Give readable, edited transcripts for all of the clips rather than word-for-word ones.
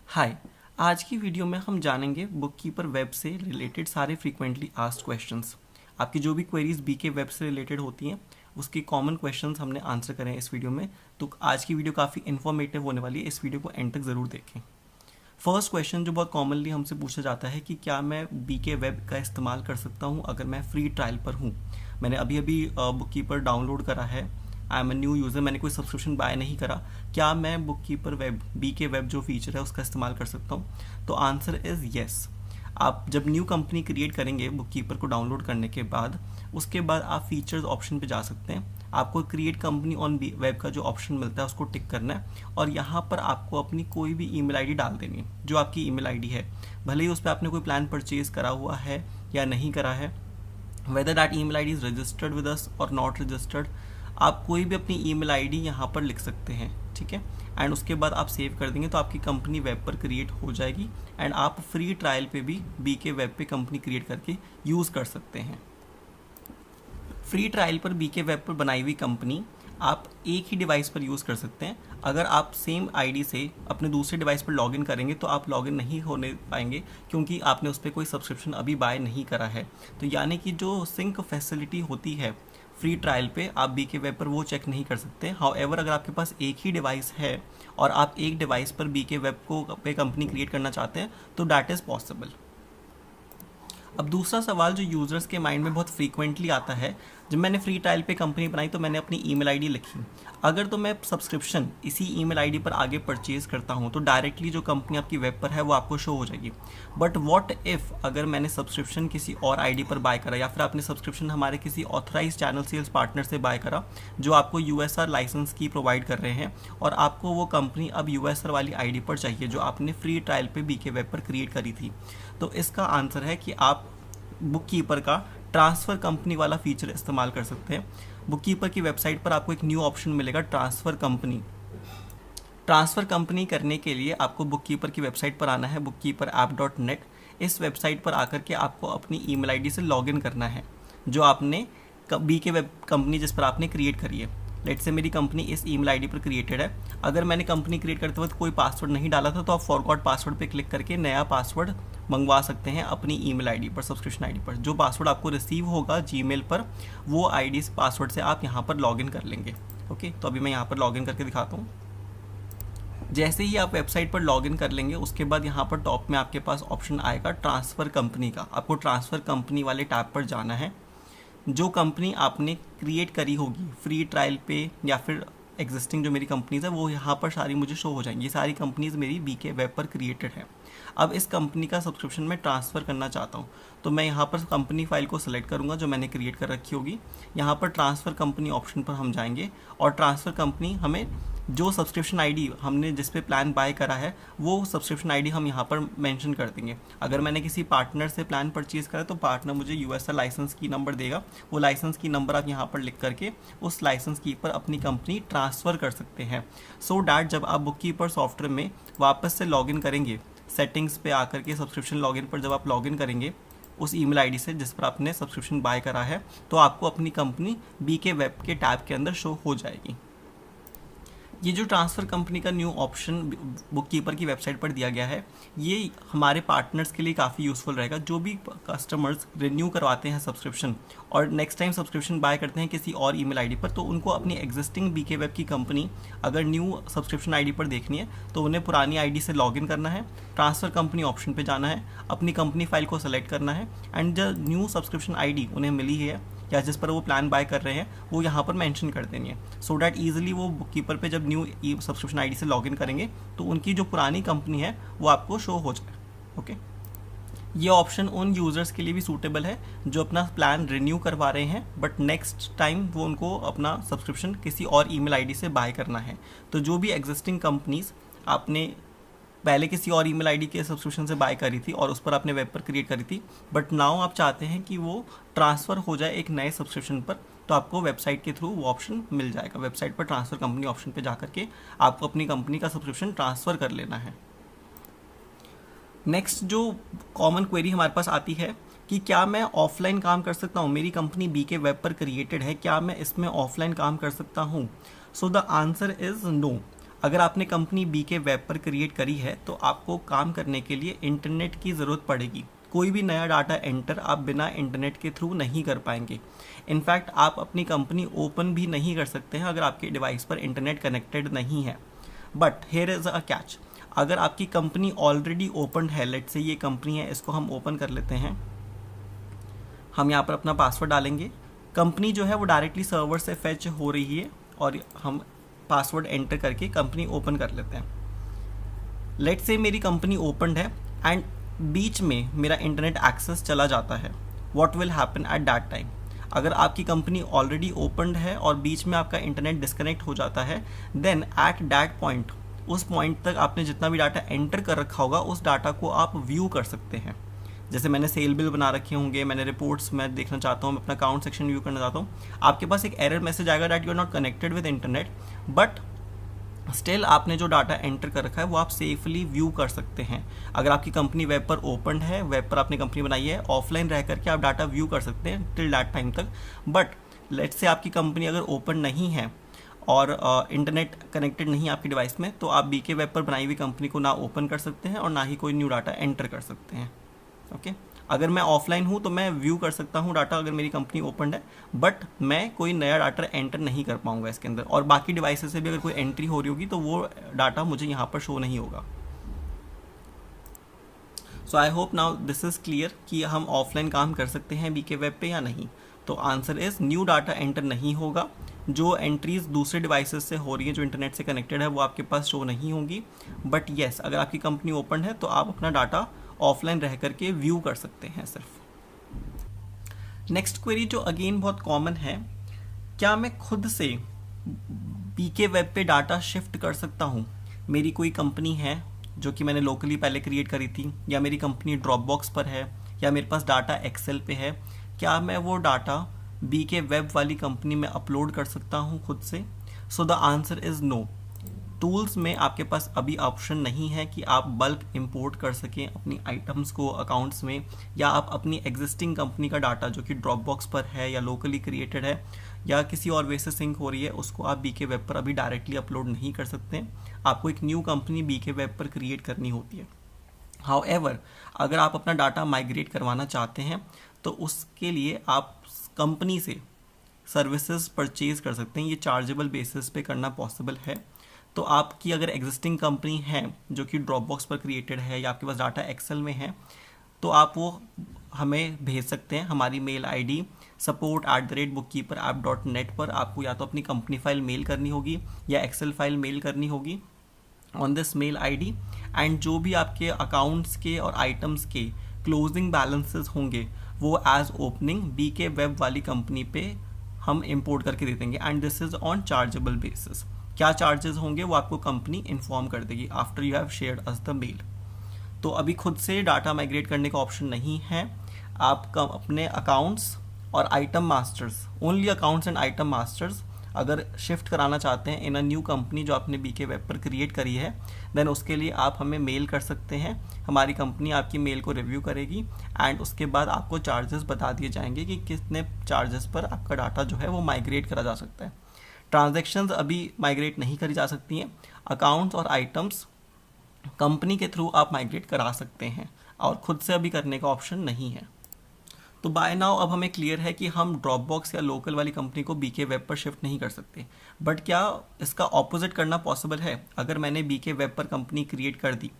हाय। आज की वीडियो में हम जानेंगे बुक कीपर वेब से रिलेटेड सारे फ्रीक्वेंटली आस्क्ड क्वेश्चंस। आपकी जो भी क्वेरीज बीके वेब से रिलेटेड होती हैं उसके कॉमन क्वेश्चंस हमने आंसर करें इस वीडियो में। तो आज की वीडियो काफ़ी इन्फॉर्मेटिव होने वाली है, इस वीडियो को एंड तक ज़रूर देखें। फर्स्ट क्वेश्चन जो बहुत कॉमनली हमसे पूछा जाता है कि क्या मैं बीके वेब का इस्तेमाल कर सकता हूँ अगर मैं फ्री ट्रायल पर हूँ। मैंने अभी अभी बुक कीपर डाउनलोड करा है, I am a new user, मैंने कोई सब्सक्रिप्शन बाय नहीं करा, क्या मैं book keeper web BK web जो फीचर है उसका इस्तेमाल कर सकता हूँ। तो आंसर इज़ येस। आप जब न्यू कंपनी क्रिएट करेंगे बुक कीपर को डाउनलोड करने के बाद, उसके बाद आप फीचर्स ऑप्शन पे जा सकते हैं। आपको क्रिएट कंपनी ऑन वेब का जो ऑप्शन मिलता है उसको टिक करना है और यहाँ पर आपको अपनी कोई भी ईमेल आईडी डाल देनी है जो आपकी ईमेल आईडी है, भले ही उस पर आपने कोई प्लान परचेज करा हुआ है या नहीं करा है, whether that email ID is registered with us और नॉट रजिस्टर्ड। आप कोई भी अपनी ईमेल आईडी यहाँ पर लिख सकते हैं, ठीक है। एंड उसके बाद आप सेव कर देंगे तो आपकी कंपनी वेब पर क्रिएट हो जाएगी एंड आप फ्री ट्रायल पे भी बीके वेब पे कंपनी क्रिएट करके यूज़ कर सकते हैं। फ्री ट्रायल पर बीके वेब पर बनाई हुई कंपनी आप एक ही डिवाइस पर यूज़ कर सकते हैं। अगर आप सेम आईडी से अपने दूसरे डिवाइस पर लॉगिन करेंगे तो आप लॉगिन नहीं होने पाएंगे क्योंकि आपने उस पर कोई सब्सक्रिप्शन अभी बाय नहीं करा है। तो यानी कि जो सिंक फैसिलिटी होती है फ्री ट्रायल पे, आप बीके वेब पर वो चेक नहीं कर सकते। हाउएवर अगर आपके पास एक ही डिवाइस है और आप एक डिवाइस पर बीके वेब को पे कंपनी क्रिएट करना चाहते हैं तो दैट इज़ पॉसिबल। अब दूसरा सवाल जो यूज़र्स के माइंड में बहुत फ्रीक्वेंटली आता है, जब मैंने फ्री ट्रायल पे कंपनी बनाई तो मैंने अपनी ईमेल आईडी लिखी, अगर तो मैं सब्सक्रिप्शन इसी ईमेल आईडी पर आगे परचेज करता हूँ तो डायरेक्टली जो कंपनी आपकी वेब पर है वो आपको शो हो जाएगी। बट व्हाट इफ़ अगर मैंने सब्सक्रिप्शन किसी और आईडी पर बाय करा या फिर आपने सब्सक्रिप्शन हमारे किसी ऑथराइज चैनल सेल्स पार्टनर से बाय करा जो आपको यूएसआर लाइसेंस की प्रोवाइड कर रहे हैं और आपको वो कंपनी अब यूएसआर वाली आईडी पर चाहिए जो आपने फ्री ट्रायल पे बीके वेब पर क्रिएट करी थी, तो इसका आंसर है कि आप बुक कीपर का ट्रांसफ़र कंपनी वाला फीचर इस्तेमाल कर सकते हैं। बुक कीपर की वेबसाइट पर आपको एक न्यू ऑप्शन मिलेगा ट्रांसफ़र कंपनी। ट्रांसफ़र कंपनी करने के लिए आपको बुक कीपर की वेबसाइट पर आना है, bookkeeperapp.net। इस वेबसाइट पर आकर के आपको अपनी ईमेल आईडी से लॉगिन करना है जो आपने बीके वेब कंपनी जिस पर आपने क्रिएट करी है। लेट से मेरी कंपनी इस ईमेल आईडी पर क्रिएटेड है। अगर मैंने कंपनी क्रिएट करते वक्त कोई पासवर्ड नहीं डाला था तो आप फॉरगॉट पासवर्ड पे क्लिक करके नया पासवर्ड मंगवा सकते हैं अपनी ईमेल आईडी पर, सब्सक्रिप्शन आईडी पर। जो पासवर्ड आपको रिसीव होगा जीमेल पर वो आईडी पासवर्ड से आप यहाँ पर लॉगिन कर लेंगे। ओके, तो अभी मैं यहाँ पर लॉगिन करके दिखाता हूँ। जैसे ही आप वेबसाइट पर लॉगिन कर लेंगे उसके बाद यहाँ पर टॉप में आपके पास ऑप्शन आएगा ट्रांसफ़र कंपनी का। आपको ट्रांसफ़र कंपनी वाले टैब पर जाना है। जो कंपनी आपने क्रिएट करी होगी फ्री ट्रायल पे या फिर एग्जिस्टिंग जो मेरी कंपनीज़ है वो यहाँ पर सारी मुझे शो हो जाएंगी। ये सारी कंपनीज़ मेरी बीके वेब पर क्रिएटेड है। अब इस कंपनी का सब्सक्रिप्शन मैं ट्रांसफ़र करना चाहता हूँ तो मैं यहाँ पर कंपनी फाइल को सिलेक्ट करूँगा जो मैंने क्रिएट कर रखी होगी। यहाँ पर ट्रांसफ़र कंपनी ऑप्शन पर हम जाएंगे और ट्रांसफ़र कंपनी हमें जो सब्सक्रिप्शन आईडी हमने जिस पे प्लान बाय करा है वो सब्सक्रिप्शन आईडी हम यहाँ पर मेंशन कर देंगे। अगर मैंने किसी पार्टनर से प्लान परचेज करा तो पार्टनर मुझे यूएसआर लाइसेंस की नंबर देगा, वो लाइसेंस की नंबर आप यहाँ पर लिख करके उस लाइसेंस की पर अपनी कंपनी ट्रांसफ़र कर सकते हैं। सो डैट जब आप बुक कीपर सॉफ्टवेयर में वापस से लॉगिन करेंगे, सेटिंग्स पे आकर के सब्सक्रिप्शन लॉगिन पर जब आप लॉगिन करेंगे उस ईमेल आईडी से जिस पर आपने सब्सक्रिप्शन बाय करा है तो आपको अपनी कंपनी बीके वेब के टैब के अंदर शो हो जाएगी। ये जो ट्रांसफ़र कंपनी का न्यू ऑप्शन बुक कीपर की वेबसाइट पर दिया गया है ये हमारे पार्टनर्स के लिए काफ़ी यूज़फुल रहेगा। जो भी कस्टमर्स रिन्यू करवाते हैं सब्सक्रिप्शन और नेक्स्ट टाइम सब्सक्रिप्शन बाय करते हैं किसी और ईमेल आईडी पर, तो उनको अपनी एग्जिस्टिंग बीके वेब की कंपनी अगर न्यू सब्सक्रिप्शन आईडी पर देखनी है तो उन्हें पुरानी आईडी से लॉगिन करना है, ट्रांसफ़र कंपनी ऑप्शन पर जाना है, अपनी कंपनी फाइल को सेलेक्ट करना है एंड जो न्यू सब्सक्रिप्शन आईडी उन्हें मिली है या जिस पर वो प्लान बाय कर रहे हैं वो यहाँ पर मेंशन कर देनी है सो डैट ईजिली वो बुक कीपर पे जब न्यू सब्सक्रिप्शन आईडी से लॉगिन करेंगे तो उनकी जो पुरानी कंपनी है वो आपको शो हो जाए। ओके, ये ऑप्शन उन यूज़र्स के लिए भी सूटेबल है जो अपना प्लान रिन्यू करवा रहे हैं बट नेक्स्ट टाइम वो उनको अपना सब्सक्रिप्शन किसी और ईमेल आईडी से बाय करना है। तो जो भी एग्जिस्टिंग कंपनीज आपने पहले किसी और ईमेल आईडी के सब्सक्रिप्शन से बाय करी थी और उस पर आपने वेब पर क्रिएट करी थी बट नाउ आप चाहते हैं कि वो ट्रांसफ़र हो जाए एक नए सब्सक्रिप्शन पर, तो आपको वेबसाइट के थ्रू वो ऑप्शन मिल जाएगा। वेबसाइट पर ट्रांसफ़र कंपनी ऑप्शन पे जाकर के आपको अपनी कंपनी का सब्सक्रिप्शन ट्रांसफ़र कर लेना है। नेक्स्ट जो कॉमन क्वेरी हमारे पास आती है कि क्या मैं ऑफलाइन काम कर सकता हूँ, मेरी कंपनी बीके वेब पर क्रिएटेड है, क्या मैं इसमें ऑफलाइन काम कर सकता हूँ। So the answer is no. अगर आपने कंपनी बी के वेब पर क्रिएट करी है तो आपको काम करने के लिए इंटरनेट की ज़रूरत पड़ेगी। कोई भी नया डाटा एंटर आप बिना इंटरनेट के थ्रू नहीं कर पाएंगे। इनफैक्ट आप अपनी कंपनी ओपन भी नहीं कर सकते हैं अगर आपके डिवाइस पर इंटरनेट कनेक्टेड नहीं है। But here is a catch, अगर आपकी कंपनी ऑलरेडी ओपन है, लेट से ये कंपनी है, इसको हम ओपन कर लेते हैं। हम यहाँ पर अपना पासवर्ड डालेंगे। कंपनी जो है वो डायरेक्टली सर्वर से फेच हो रही है और हम पासवर्ड एंटर करके कंपनी ओपन कर लेते हैं। लेट से मेरी कंपनी ओपनड है एंड बीच में मेरा इंटरनेट एक्सेस चला जाता है। What will happen at that time? अगर आपकी कंपनी ऑलरेडी ओपनड है और बीच में आपका इंटरनेट डिस्कनेक्ट हो जाता है, देन एट दैट पॉइंट, उस पॉइंट तक आपने जितना भी डाटा एंटर कर रखा होगा उस डाटा को आप व्यू कर सकते हैं। जैसे मैंने सेल बिल बना रखे होंगे, मैंने रिपोर्ट्स मैं देखना चाहता हूँ, मैं अपना अकाउंट सेक्शन व्यू करना चाहता हूँ, आपके पास एक एरर मैसेज आएगा that you are not connected with internet, but still आपने जो डाटा एंटर कर रखा है वो आप सेफली व्यू कर सकते हैं। अगर आपकी कंपनी वेब पर ओपन है, वेब पर आपने कंपनी बनाई है, ऑफलाइन रह करके आप डाटा व्यू कर सकते हैं टिल दैट टाइम तक। बट लेट्स से आपकी कंपनी अगर ओपन नहीं है और इंटरनेट कनेक्टेड नहीं है आपके डिवाइस में, तो आप बीके वेब पर बनाई हुई कंपनी को ना ओपन कर सकते हैं और ना ही कोई न्यू डाटा एंटर कर सकते हैं। ओके, अगर मैं ऑफलाइन हूँ तो मैं व्यू कर सकता हूँ डाटा अगर मेरी कंपनी ओपन है, बट मैं कोई नया डाटा एंटर नहीं कर पाऊंगा इसके अंदर, और बाकी डिवाइसेस से भी अगर कोई एंट्री हो रही होगी तो वो डाटा मुझे यहाँ पर शो नहीं होगा। So I hope now this is clear कि हम ऑफलाइन काम कर सकते हैं बीके वेब पे या नहीं। तो answer is new data enter नहीं होगा। जो एंट्रीज दूसरे डिवाइसेस से हो रही है जो इंटरनेट से कनेक्टेड है वो आपके पास शो नहीं होंगी। बट येस, अगर आपकी कंपनी ओपन है तो आप अपना डाटा ऑफलाइन रह करके व्यू कर सकते हैं सिर्फ। नेक्स्ट क्वेरी जो अगेन बहुत कॉमन है, क्या मैं खुद से बीके वेब पे डाटा शिफ्ट कर सकता हूँ? मेरी कोई कंपनी है जो कि मैंने लोकली पहले क्रिएट करी थी, या मेरी कंपनी ड्रॉपबॉक्स पर है, या मेरे पास डाटा एक्सेल पे है, क्या मैं वो डाटा बीके वेब वाली कंपनी में अपलोड कर सकता हूँ खुद से? So the answer is no. Tools में आपके पास अभी ऑप्शन नहीं है कि आप बल्क इंपोर्ट कर सकें अपनी आइटम्स को अकाउंट्स में, या आप अपनी एग्जिस्टिंग कंपनी का डाटा जो कि ड्रॉपबॉक्स पर है या लोकली क्रिएटेड है या किसी और वे से सिंक हो रही है, उसको आप बीके वेब पर अभी डायरेक्टली अपलोड नहीं कर सकते। आपको एक न्यू कंपनी बीके वेब पर क्रिएट करनी होती है। हाउएवर, अगर आप अपना डाटा माइग्रेट करवाना चाहते हैं तो उसके लिए आप कंपनी से सर्विसेज परचेज कर सकते हैं। ये चार्जेबल बेसिस पे करना पॉसिबल है। तो आपकी अगर एग्जिस्टिंग कंपनी है जो कि ड्रॉपबॉक्स पर क्रिएटेड है या आपके पास डाटा एक्सेल में है, तो आप वो हमें भेज सकते हैं। हमारी मेल आईडी support@bookkeeperapp.net पर आपको या तो अपनी कंपनी फाइल मेल करनी होगी या एक्सेल फाइल मेल करनी होगी on this mail ID, and जो भी आपके अकाउंट्स के और आइटम्स के क्लोजिंग बैलेंसेस होंगे वो एज ओपनिंग बीके वेब वाली कंपनी पे हम इंपोर्ट करके दे देंगे, and this is on chargeable basis. क्या चार्जेस होंगे वो आपको कंपनी इन्फॉर्म कर देगी after you have shared us the mail. तो अभी खुद से डाटा माइग्रेट करने का ऑप्शन नहीं है। आप अपने अकाउंट्स और item masters, only accounts and item masters अगर शिफ्ट कराना चाहते हैं इन अ न्यू कंपनी जो आपने बीके वेब पर क्रिएट करी है, देन उसके लिए आप हमें मेल कर सकते हैं। हमारी कंपनी आपकी मेल को रिव्यू करेगी एंड उसके बाद आपको चार्जेस बता दिए जाएंगे कि कितने चार्जेस पर आपका डाटा जो है वो माइग्रेट करा जा सकता है। ट्रांजैक्शंस अभी माइग्रेट नहीं करी जा सकती हैं। अकाउंट्स और आइटम्स कंपनी के थ्रू आप माइग्रेट करा सकते हैं और खुद से अभी करने का ऑप्शन नहीं है। तो बाय नाउ अब हमें क्लियर है कि हम ड्रॉपबॉक्स या लोकल वाली कंपनी को बीके वेब पर शिफ्ट नहीं कर सकते। बट क्या इसका ऑपोजिट करना पॉसिबल है? अगर मैंने बीके वेब पर कंपनी क्रिएट कर दी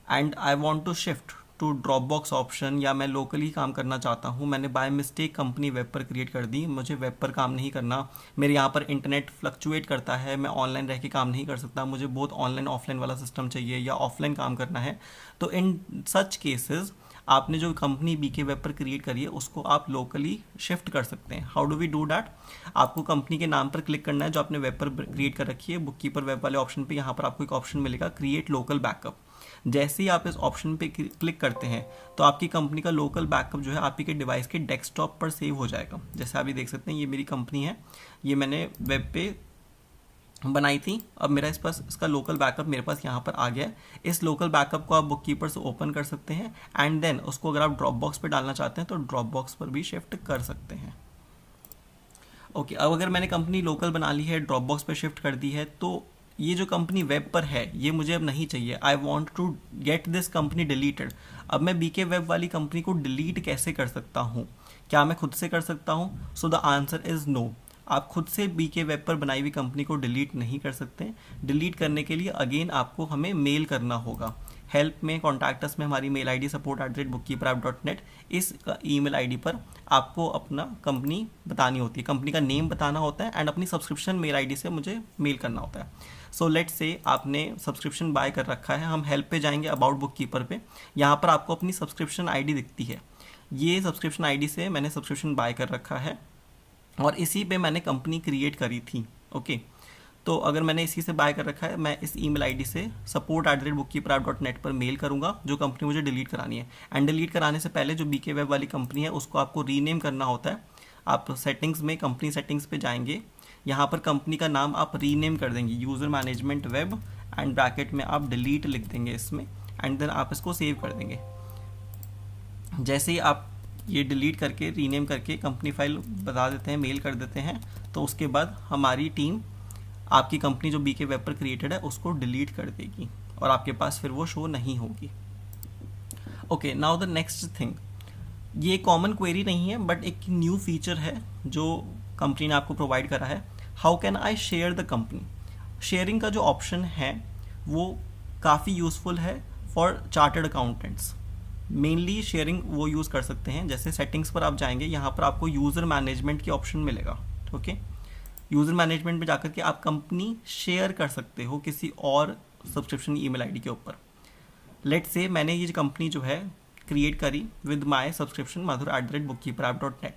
and I want to shift to Dropbox option, या मैं लोकली काम करना चाहता हूँ, मैंने बाय मिस्टेक कंपनी वेब पर क्रिएट कर दी, मुझे वेब पर काम नहीं करना, मेरे यहाँ पर इंटरनेट फ्लक्चुएट करता है, मैं ऑनलाइन रह के काम नहीं कर सकता, मुझे बहुत ऑनलाइन ऑफलाइन वाला सिस्टम चाहिए या ऑफलाइन काम करना है, तो इन सच केसेस आपने जो कंपनी बीके वेब पर क्रिएट करी है उसको आप लोकली शिफ्ट कर सकते हैं। How do we do that? आपको कंपनी के नाम पर क्लिक करना है जो आपने वेब पर क्रिएट कर रखी है। बुककीपर वेब वाले ऑप्शन पे यहाँ पर आपको एक ऑप्शन मिलेगा क्रिएट लोकल बैकअप। जैसे ही आप इस ऑप्शन पे क्लिक करते हैं तो आपकी कंपनी का लोकल बैकअप जो है आपके डिवाइस के डेस्कटॉप पर सेव हो जाएगा। जैसे आप ये देख सकते हैं, ये मेरी कंपनी है, ये मैंने वेब पे बनाई थी, अब मेरा इस पास इसका लोकल बैकअप मेरे पास यहाँ पर आ गया है। इस लोकल बैकअप को आप बुककीपर से ओपन कर सकते हैं एंड देन उसको अगर आप ड्रॉपबॉक्स पे डालना चाहते हैं तो ड्रॉपबॉक्स पर भी शिफ्ट कर सकते हैं। ओके, अब अगर मैंने कंपनी लोकल बना ली है, ड्रॉपबॉक्स पे शिफ्ट कर दी है, तो ये जो कंपनी वेब पर है ये मुझे अब नहीं चाहिए, I want to get this company deleted. अब मैं बीके वेब वाली कंपनी को डिलीट कैसे कर सकता हूँ? क्या मैं खुद से कर सकता हूँ? So the answer is no. आप खुद से बीके वेब पर बनाई हुई कंपनी को डिलीट नहीं कर सकते। डिलीट करने के लिए अगेन आपको हमें मेल करना होगा। हेल्प में, कॉन्टैक्ट अस में हमारी मेल आईडी support@bookkeeperapp.net, इस ईमेल आईडी पर आपको अपना कंपनी बतानी होती है, कंपनी का नेम बताना होता है एंड अपनी सब्सक्रिप्शन मेल आईडी से मुझे मेल करना होता है। सो लेट्स से आपने सब्सक्रिप्शन बाय कर रखा है, हम हेल्प पे जाएंगे, अबाउट बुक कीपर पे, यहाँ पर आपको अपनी सब्सक्रिप्शन आईडी दिखती है। ये सब्सक्रिप्शन आईडी से मैंने सब्सक्रिप्शन बाय कर रखा है और इसी पे मैंने कंपनी क्रिएट करी थी। ओके, तो अगर मैंने इसी से बाय कर रखा है, मैं इस ईमेल आईडी से support@bookkeeperapp.net पर मेल करूंगा जो कंपनी मुझे डिलीट करानी है। एंड डिलीट कराने से पहले जो बीके वेब वाली कंपनी है उसको आपको रीनेम करना होता है। आप सेटिंग्स में, कंपनी सेटिंग्स पे जाएंगे, यहाँ पर कंपनी का नाम आप रीनेम कर देंगे, user management web, and bracket में आप डिलीट लिख देंगे इसमें, एंड देन आप इसको सेव कर देंगे। जैसे ही आप ये डिलीट करके, रीनेम करके कंपनी फाइल बता देते हैं, मेल कर देते हैं, तो उसके बाद हमारी टीम आपकी कंपनी जो बीके वेब पर क्रिएटेड है उसको डिलीट कर देगी और आपके पास फिर वो शो नहीं होगी। Okay, now the next thing, ये कॉमन क्वेरी नहीं है बट एक न्यू फीचर है जो कंपनी ने आपको प्रोवाइड करा है। How can I share the company? Sharing का जो ऑप्शन है वो काफ़ी यूज़फुल है for chartered accountants. Mainly sharing वो यूज़ कर सकते हैं, जैसे सेटिंग्स पर आप जाएंगे, यहाँ पर आपको यूज़र मैनेजमेंट की ऑप्शन मिलेगा। ओके, यूज़र मैनेजमेंट में जाकर के आप कंपनी शेयर कर सकते हो किसी और सब्सक्रिप्शन ईमेल आईडी के ऊपर। लेट्स से मैंने ये कंपनी जो है क्रिएट करी with my subscription madhur@bookkeeperapp.net,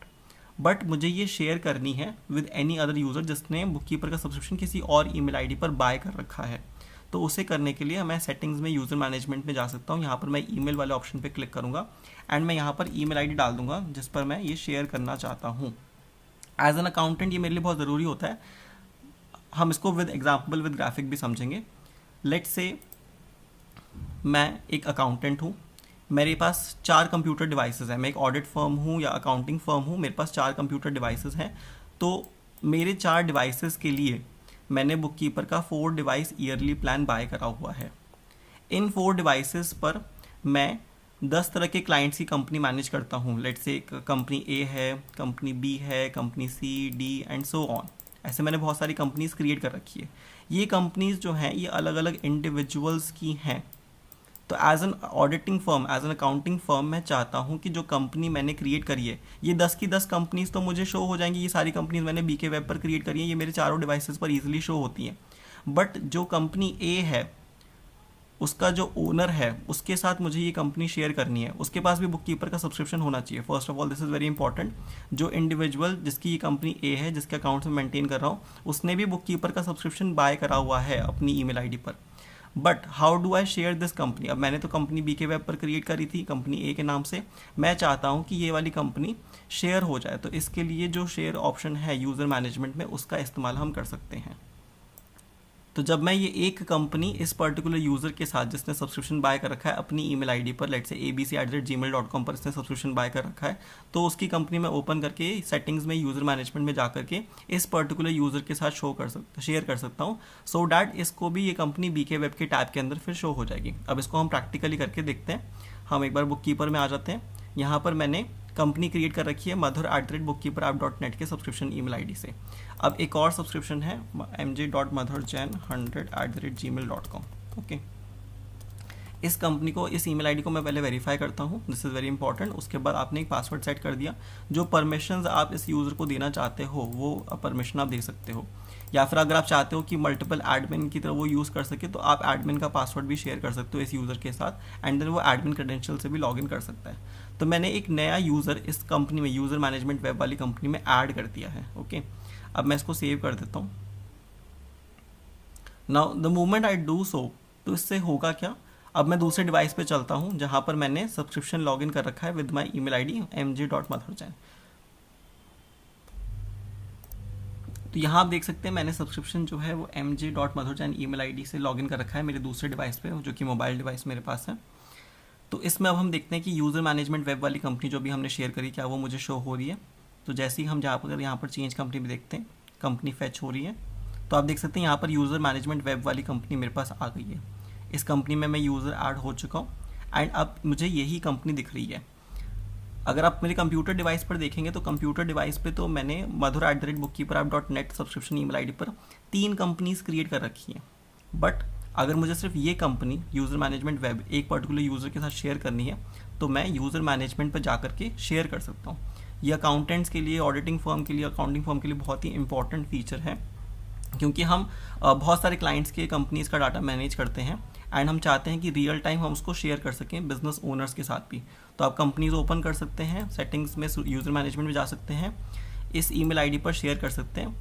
but मुझे ये शेयर करनी है विद एनी अदर यूज़र जिसने बुककीपर का सब्सक्रिप्शन किसी और ईमेल आईडी पर बाय कर रखा है। तो उसे करने के लिए मैं सेटिंग्स में, यूज़र मैनेजमेंट में जा सकता हूँ, यहाँ पर मैं ईमेल वाले ऑप्शन पे क्लिक करूँगा एंड मैं यहाँ पर ईमेल आईडी डाल दूँगा जिस पर मैं ये शेयर करना चाहता हूँ। एज एन अकाउंटेंट ये मेरे लिए बहुत ज़रूरी होता है। हम इसको विद एग्जाम्पल, विद ग्राफिक भी समझेंगे। लेट्स से मैं एक अकाउंटेंट हूँ, मेरे पास 4 कंप्यूटर डिवाइसेस हैं, मैं एक ऑडिट फर्म हूँ या अकाउंटिंग फर्म हूँ, मेरे पास 4 कंप्यूटर डिवाइसेस हैं। तो मेरे 4 डिवाइसेस के लिए मैंने बुककीपर का 4 डिवाइस ईयरली प्लान बाय करा हुआ है। इन 4 डिवाइसेस पर मैं 10 तरह के क्लाइंट्स की कंपनी मैनेज करता हूँ। लेट्स से कंपनी ए है, कंपनी बी है, company C, D and so on. ऐसे मैंने बहुत सारी कंपनीज क्रिएट कर रखी है। ये कंपनीज जो हैं ये अलग अलग इंडिविजुअल्स की हैं। तो as an auditing firm, as an accounting firm, मैं चाहता हूँ कि जो कंपनी मैंने क्रिएट करी है, ये 10 की 10 कंपनीज तो मुझे शो हो जाएंगी। ये सारी कंपनीज मैंने बीके वेब पर क्रिएट करी है, ये मेरे चारों डिवाइसेस पर ईजिली शो होती हैं। बट जो कंपनी ए है उसका जो ओनर है उसके साथ मुझे ये कंपनी शेयर करनी है, उसके पास भी बुककीपर का सब्सक्रिप्शन होना चाहिए। First of all this is very important. जो इंडिविजुअल जिसकी ये कंपनी ए है, जिसके अकाउंट में मेंटेन कर रहा हूँ, उसने भी बुककीपर का सब्सक्रिप्शन बाय करा हुआ है अपनी ईमेल आईडी पर। But how do I share this company? अब मैंने तो कंपनी बीके वेब पर क्रिएट करी थी कंपनी ए के नाम से, मैं चाहता हूँ कि ये वाली कंपनी शेयर हो जाए। तो इसके लिए जो शेयर ऑप्शन है यूज़र मैनेजमेंट में, उसका इस्तेमाल हम कर सकते हैं। तो जब मैं ये एक कंपनी इस पर्टिकुलर यूज़र के साथ जिसने सब्सक्रिप्शन बाय कर रखा है अपनी ईमेल आईडी पर, लेट से abc@gmail.com पर इसने सब्सक्रिप्शन बाय कर रखा है, तो उसकी कंपनी में ओपन करके सेटिंग्स में, यूज़र मैनेजमेंट में जा करके इस पर्टिकुलर यूज़र के साथ शेयर कर सकता हूँ, सो डैट इसको भी ये कंपनी बीके वेब के टैब के अंदर फिर शो हो जाएगी। अब इसको हम प्रैक्टिकली करके देखते हैं। हम एक बार बुककीपर में आ जाते हैं। यहाँ पर मैंने कंपनी क्रिएट कर रखी है madhur@bookkeeperapp.net के सब्सक्रिप्शन ईमेल आईडी से। अब एक और सब्सक्रिप्शन है mj.madhurjain100@gmail.com। ओके, इस कंपनी को, इस ईमेल आईडी को मैं पहले वेरीफाई करता हूँ, दिस इज़ वेरी इंपॉर्टेंट। उसके बाद आपने एक पासवर्ड सेट कर दिया। जो परमिशंस आप इस यूज़र को देना चाहते हो वो परमिशन आप दे सकते हो, या फिर अगर आप चाहते हो कि मल्टीपल एडमिन की तरह वो यूज़ कर सके तो आप एडमिन का पासवर्ड भी शेयर कर सकते हो इस यूज़र के साथ, एंड देन वो एडमिन क्रेडेंशियल से भी लॉगिन कर सकता है। तो मैंने एक नया यूज़र इस कंपनी में, यूज़र मैनेजमेंट वेब वाली कंपनी में ऐड कर दिया है। ओके, अब मैं इसको सेव कर देता हूँ। Now the moment I do so, तो इससे होगा क्या? अब मैं दूसरे डिवाइस पे चलता हूँ जहाँ पर मैंने सब्सक्रिप्शन लॉगिन कर रखा है with my email ID mj.madhurjain। तो यहाँ आप देख सकते हैं मैंने सब्सक्रिप्शन जो है वो mj.madhurjain ईमेल आईडी से लॉगिन कर रखा है मेरे दूसरे डिवाइस पे, जो कि मोबाइल डिवाइस मेरे पास है। तो इसमें अब हम देखते हैं कि यूज़र मैनेजमेंट वेब वाली कंपनी जो भी हमने शेयर करी, क्या वो मुझे शो हो रही है। तो जैसे ही हम यहाँ पर चेंज कंपनी में देखते हैं, कंपनी फैच हो रही है, तो आप देख सकते हैं यहाँ पर यूज़र मैनेजमेंट वेब वाली कंपनी मेरे पास आ गई है। इस कंपनी में मैं यूज़र ऐड हो चुका हूँ एंड अब मुझे यही कंपनी दिख रही है। अगर आप मेरे कंप्यूटर डिवाइस पर देखेंगे तो कंप्यूटर डिवाइस पे तो मैंने madhur@bookkeeperapp.net सब्सक्रिप्शन ईमेल आईडी पर 3 कंपनीज क्रिएट कर रखी हैं। बट अगर मुझे सिर्फ ये कंपनी यूज़र मैनेजमेंट वेब एक पर्टिकुलर यूज़र के साथ शेयर करनी है तो मैं यूज़र मैनेजमेंट पर जा करके शेयर कर सकता हूँ। ये अकाउंटेंट्स के लिए, ऑडिटिंग फर्म के लिए, अकाउंटिंग फर्म के लिए बहुत ही इंपॉर्टेंट फीचर है, क्योंकि हम बहुत सारे क्लाइंट्स के कंपनीज़ का डाटा मैनेज करते हैं एंड हम चाहते हैं कि रियल टाइम हम उसको शेयर कर सकें बिजनेस ओनर्स के साथ भी। तो आप कंपनीज ओपन कर सकते हैं, सेटिंग्स में यूज़र मैनेजमेंट में जा सकते हैं, इस ईमेल आईडी पर शेयर कर सकते हैं।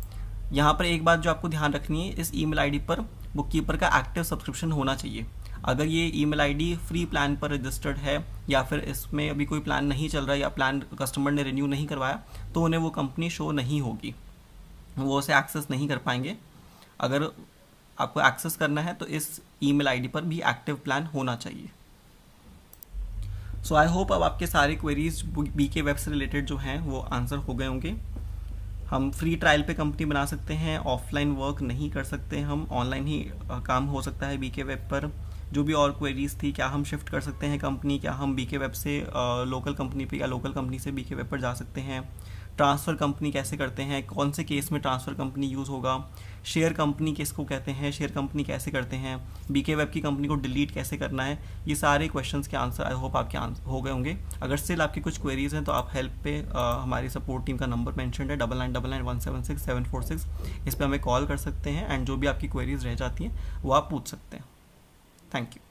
यहाँ पर एक बात जो आपको ध्यान रखनी है, इस ईमेल आईडी पर बुककीपर का एक्टिव सब्सक्रिप्शन होना चाहिए। अगर ये ईमेल आईडी फ्री प्लान पर रजिस्टर्ड है या फिर इसमें अभी कोई प्लान नहीं चल रहा है या प्लान कस्टमर ने रिन्यू नहीं करवाया तो उन्हें वो कंपनी शो नहीं होगी, वो उसे एक्सेस नहीं कर पाएंगे। अगर आपको एक्सेस करना है तो इस ईमेल आईडी पर भी एक्टिव प्लान होना चाहिए। सो आई होप अब आपके सारे क्वेरीज बीके वेब से रिलेटेड जो हैं वो आंसर हो गए होंगे। हम फ्री ट्रायल पे कंपनी बना सकते हैं, ऑफलाइन वर्क नहीं कर सकते, हम ऑनलाइन ही काम हो सकता है बीके वेब पर। जो भी और क्वेरीज थी, क्या हम शिफ्ट कर सकते हैं कंपनी, क्या हम बीके वेब से लोकल कंपनी पे या लोकल कंपनी से बीके वेब पर जा सकते हैं, ट्रांसफ़र कंपनी कैसे करते हैं, कौन से केस में ट्रांसफ़र कंपनी यूज़ होगा, शेयर कंपनी किसको कहते हैं, शेयर कंपनी कैसे करते हैं, बीके वेब की कंपनी को डिलीट कैसे करना है, ये सारे क्वेश्चंस के आंसर आई होप आपके हो गए होंगे। अगर स्टिल आपकी कुछ क्वेरीज हैं तो आप हेल्प पे हमारी सपोर्ट टीम का नंबर मेंशन है 9999176746, इस पर हमें कॉल कर सकते हैं एंड जो भी आपकी क्वेरीज रह जाती हैं वो आप पूछ सकते हैं। Thank you.